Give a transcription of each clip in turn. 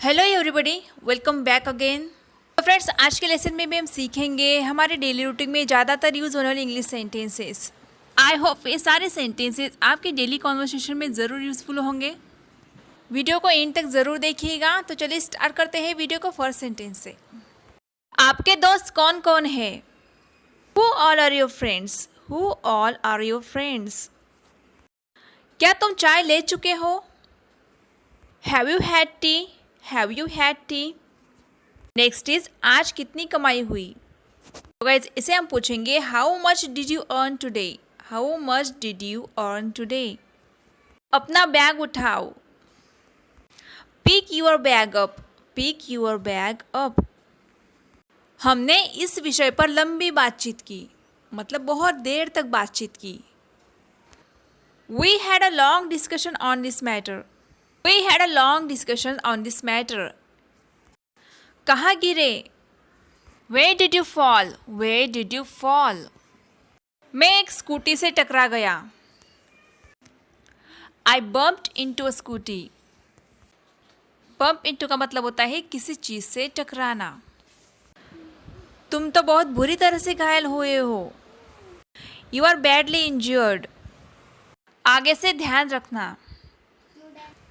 Hello everybody, welcome back again. तो friends, आज के लेसन में भी हम सीखेंगे हमारे डेली रूटीन में ज़्यादातर यूज़ होने वाले इंग्लिश सेंटेंसेस। आई होप ये सारे सेंटेंसेस आपके डेली कॉन्वर्सेशन में ज़रूर यूज़फुल होंगे। वीडियो को एंड तक ज़रूर देखिएगा। तो चलिए स्टार्ट करते हैं वीडियो को फर्स्ट सेंटेंस से। आपके दोस्त कौन कौन है? Who all are your friends? Who all are your friends? क्या तुम चाय ले चुके हो? Have you had tea? Have you had tea? Next is आज कितनी कमाई हुई? तो गाइज इसे हम पूछेंगे how much did you earn today? How much did you earn today? अपना बैग उठाओ। Pick your bag up. Pick your bag up. हमने इस विषय पर लंबी बातचीत की, मतलब बहुत देर तक बातचीत की। We had a long discussion on this matter. We had a long discussion on this matter. कहाँ गिरे? Where did you fall? Where did you fall? मैं एक स्कूटी से टकरा गया। I bumped into a scooty. Bump into का मतलब होता है किसी चीज़ से टकराना। तुम तो बहुत बुरी तरह से घायल हुए हो। You are badly injured. आगे से ध्यान रखना।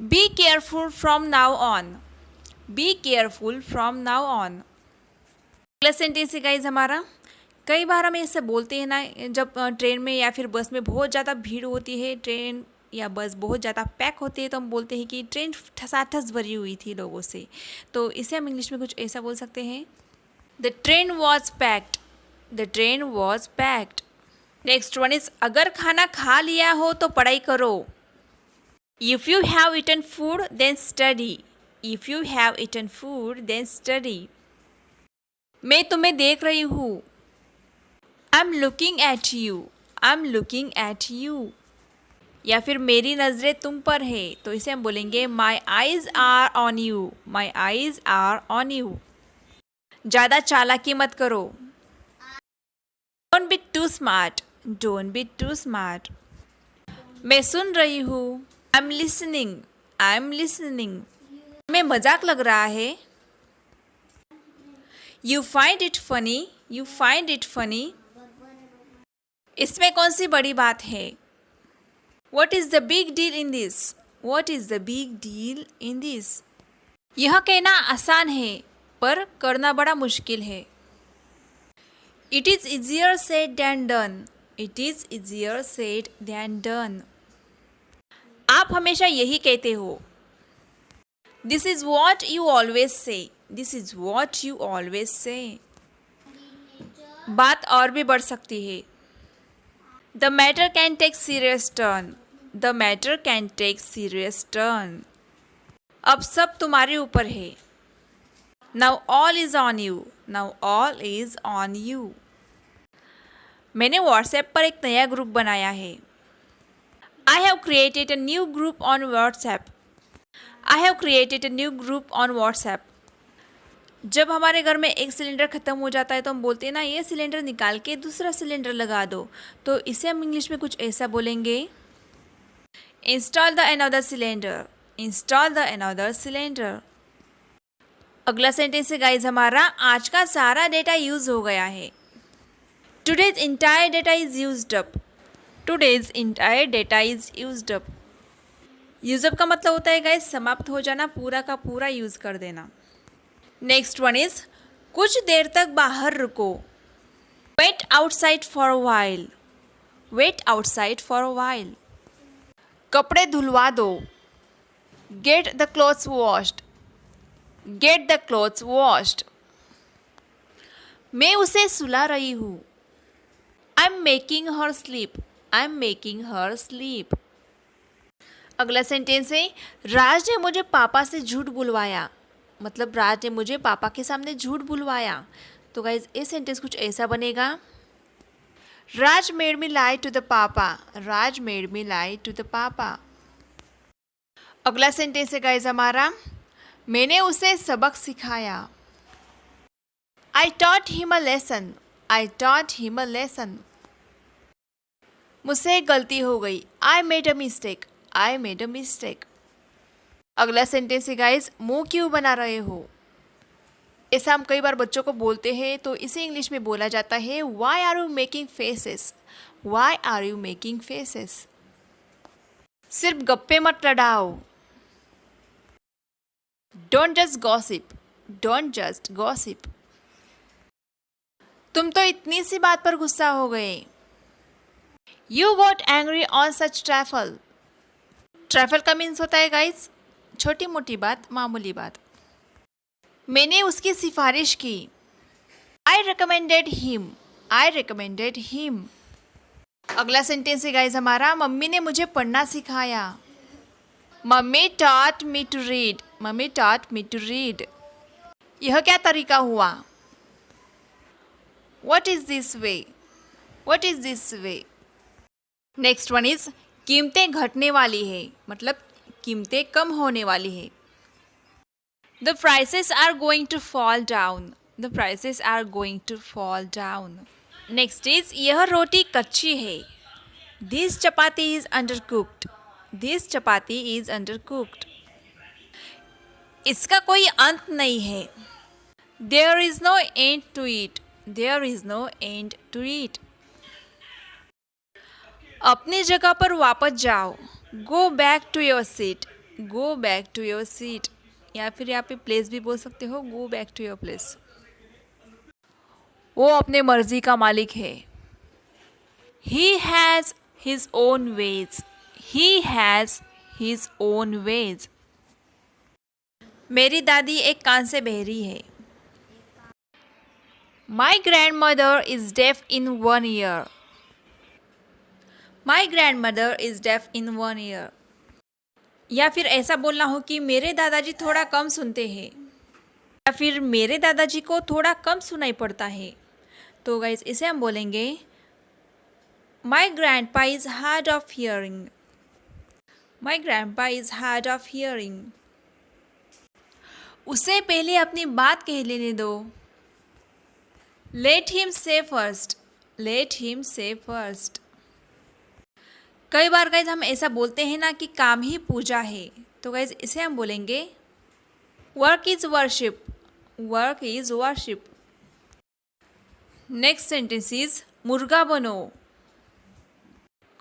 Be careful from now on. Be careful from now on. अगला सेंटेंस है गाइज हमारा। कई बार हम ऐसे बोलते हैं ना, जब ट्रेन में या फिर बस में बहुत ज़्यादा भीड़ होती है, ट्रेन या बस बहुत ज़्यादा पैक होती है, तो हम बोलते हैं कि ट्रेन ठसाठस भरी हुई थी लोगों से। तो इसे हम इंग्लिश में कुछ ऐसा बोल सकते हैं, the train was packed. The train was packed. Next one is अगर खाना खा लिया हो तो पढ़ाई करो। If you have eaten food then study. If you have eaten food then study. मैं तुम्हें देख रही हूँ। I am looking at you. I am looking at you. या फिर मेरी नज़रें तुम पर है, तो इसे हम बोलेंगे my eyes are on you. My eyes are on you. ज़्यादा चालाकी मत करो। Don't be too smart. Don't be too smart. मैं सुन रही हूँ। I am listening. I am listening. मैं मजाक लग रहा है। You find it funny. You find it funny. इसमें कौन सी बड़ी बात है? What is the big deal in this? What is the big deal in this? यह कहना आसान है पर करना बड़ा मुश्किल है। It is easier said than done. It is easier said than done. आप हमेशा यही कहते हो। This is what you always say. This is what you always say. बात और भी बढ़ सकती है। The matter can take serious turn. The matter can take serious turn. अब सब तुम्हारे ऊपर है। Now all is on you. Now all is on you. मैंने व्हाट्सएप पर एक नया ग्रुप बनाया है। I have created a new group on WhatsApp. I have created a new group on WhatsApp. जब हमारे घर में एक सिलेंडर ख़त्म हो जाता है तो हम बोलते हैं ना, ये सिलेंडर निकाल के दूसरा सिलेंडर लगा दो। तो इसे हम इंग्लिश में कुछ ऐसा बोलेंगे, install the another cylinder. Install the another cylinder. अगला सेंटेंस है गाइज हमारा, आज का सारा डेटा यूज़ हो गया है। Today's entire data is used up. Today's entire data is used up. Use up का मतलब होता है गाइस समाप्त हो जाना, पूरा का पूरा यूज़ कर देना। नेक्स्ट वन इज कुछ देर तक बाहर रुको। Wait outside for a while. Wait outside for a while. कपड़े धुलवा दो। Get the clothes washed. Get the clothes washed. मैं उसे सुला रही हूँ। I am making her sleep. I am making her sleep. अगला सेंटेंस है, राज ने मुझे पापा से झूठ बुलवाया। मतलब राज ने मुझे पापा के सामने झूठ बुलवाया। तो गाइज ये सेंटेंस कुछ ऐसा बनेगा, Raj made me lie to the papa. Raj made me lie to the papa. अगला सेंटेंस है गाइज हमारा, मैंने उसे सबक सिखाया। I taught him a lesson. I taught him a lesson. मुझसे एक गलती हो गई। I made a mistake. I made a mistake. अगला सेंटेंस है गाइस, मुंह क्यों बना रहे हो। ऐसा हम कई बार बच्चों को बोलते हैं, तो इसे इंग्लिश में बोला जाता है why are you making faces, why are you making faces. सिर्फ गप्पे मत लड़ाओ, don't just gossip, don't just gossip. तुम तो इतनी सी बात पर गुस्सा हो गए, you got angry on such trifle. Trifle का मीन्स होता है गाइस छोटी मोटी बात, मामूली बात। मैंने उसकी सिफारिश की, I recommended him, I recommended him. अगला सेंटेंस है गाइस हमारा, मम्मी ने मुझे पढ़ना सिखाया, mummy taught me to read, mummy taught me to read. यह क्या तरीका हुआ, what is this way, what is this way. Next one is कीमतें घटने वाली है, मतलब कीमतें कम होने वाली है। The prices are going to fall down. The prices are going to fall down. Next is यह रोटी कच्ची है, This chapati is undercooked. This chapati is undercooked. इसका कोई अंत नहीं है, There is no end to it. There is no end to it. अपनी जगह पर वापस जाओ, Go back to your seat. Go back to your seat. या फिर यहाँ पे प्लेस भी बोल सकते हो, Go back to your place. वो अपने मर्जी का मालिक है, He has his own ways. He has his own ways. मेरी दादी एक कान से बहरी है, My grandmother is deaf in one ear. My grandmother is deaf in one ear. या फिर ऐसा बोलना हो कि मेरे दादाजी थोड़ा कम सुनते हैं, या फिर मेरे दादाजी को थोड़ा कम सुनाई पड़ता है। तो गाइस इसे हम बोलेंगे my grandpa is hard of hearing, my grandpa is hard of hearing. उसे पहले अपनी बात कह लेने दो, let him say first, let him say first. कई बार गाइज हम ऐसा बोलते हैं ना कि काम ही पूजा है, तो गाइज इसे हम बोलेंगे work is worship, work is worship. Next sentence is मुर्गा बनो,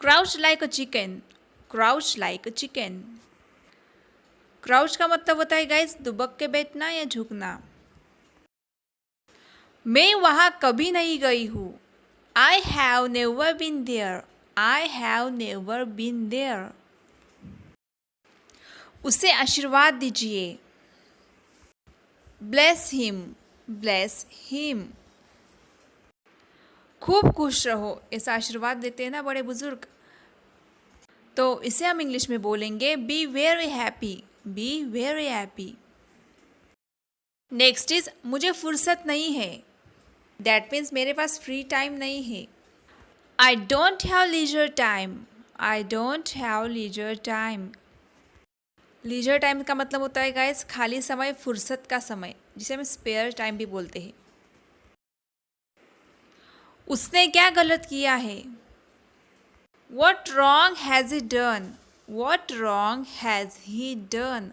क्राउच लाइक अ चिकन, क्राउच लाइक अ चिकन। क्राउच का मतलब होता है गाइज दुबक के बैठना या झुकना। मैं वहाँ कभी नहीं गई हूँ, I have never been there, I have never been there. उसे आशीर्वाद दीजिए, Bless him, bless him. खूब खुश रहो, ऐसा आशीर्वाद देते हैं ना बड़े बुजुर्ग। तो इसे हम इंग्लिश में बोलेंगे Be very happy, be very happy. Next is मुझे फुर्सत नहीं है, That means मेरे पास फ्री टाइम नहीं है, I don't have leisure time. I don't have leisure time. Leisure time का मतलब होता है गाइस खाली समय, फुर्सत का समय, जिसे हम स्पेयर टाइम भी बोलते हैं। उसने क्या गलत किया है, What wrong has he done? What wrong has he done?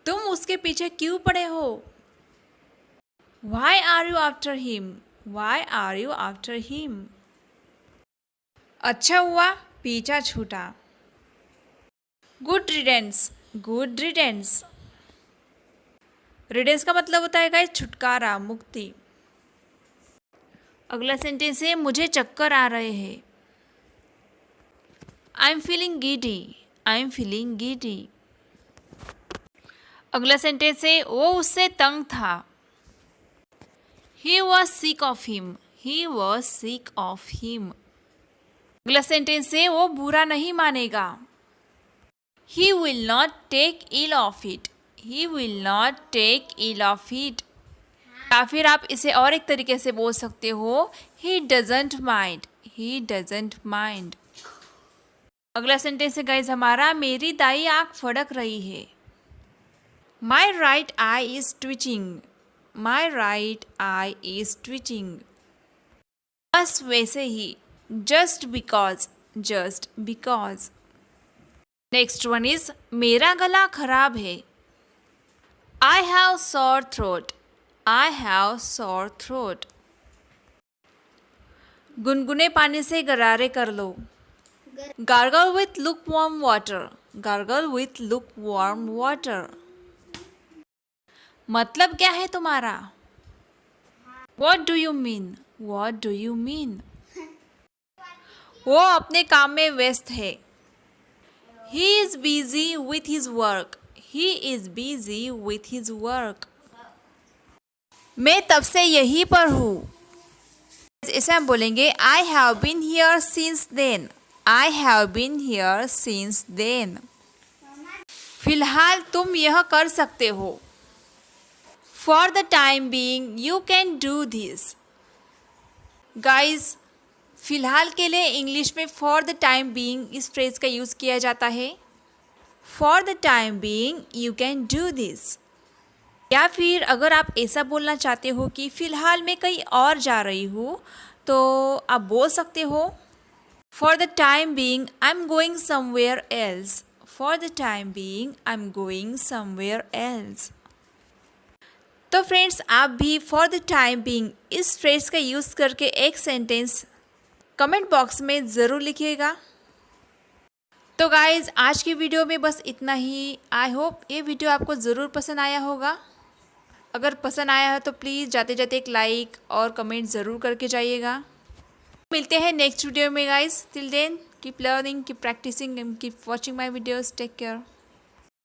तुम उसके पीछे क्यों पड़े हो, Why are you after him? Why are you after him? अच्छा हुआ पीछा छूटा, good riddance, good riddance. Riddance का मतलब होता है गाइस छुटकारा, मुक्ति। अगला सेंटेंस है मुझे चक्कर आ रहे हैं, I am feeling giddy, I am feeling giddy. अगला सेंटेंस है वो उससे तंग था, He was sick of him. He was sick of him. अगला सेंटेंस है वो बुरा नहीं मानेगा, He will not take ill of it. He will not take ill of it. या फिर आप इसे और एक तरीके से बोल सकते हो He doesn't mind. He doesn't mind. अगला सेंटेंस है गाइज हमारा मेरी दाई आँख फड़क रही है, My right eye is twitching. My right eye is twitching. बस वैसे ही, just because, just because. Next one is मेरा गला खराब है. I have sore throat. I have sore throat. गुनगुने पानी से गरारे कर लो. Gargle with lukewarm water. Gargle with lukewarm water. मतलब क्या है तुम्हारा? What do you mean? What do you mean? वो अपने काम में व्यस्त है. He is busy with his work. He is busy with his work. मैं तब से यहीं पर हूँ. इसे हम बोलेंगे I have been here since then. I have been here since then. फिलहाल तुम यह कर सकते हो. For the time being, you can do this. Guys, फिलहाल के लिए इंग्लिश में for the time being इस फ्रेज का यूज़ किया जाता है. For the time being, you can do this. या फिर अगर आप ऐसा बोलना चाहते हो कि फ़िलहाल मैं कहीं और जा रही हूँ तो आप बोल सकते हो For the time being, I'm going somewhere else. For the time being, I'm going somewhere else. तो फ्रेंड्स आप भी For the time being इस फ्रेज का यूज़ करके एक सेंटेंस कमेंट बॉक्स में ज़रूर लिखिएगा. तो गाइज़ आज की वीडियो में बस इतना ही. आई होप ये वीडियो आपको ज़रूर पसंद आया होगा. अगर पसंद आया है तो प्लीज़ जाते जाते एक लाइक और कमेंट ज़रूर करके जाइएगा. मिलते हैं नेक्स्ट वीडियो में guys. Till then keep learning, keep practicing and keep watching my videos. Take care.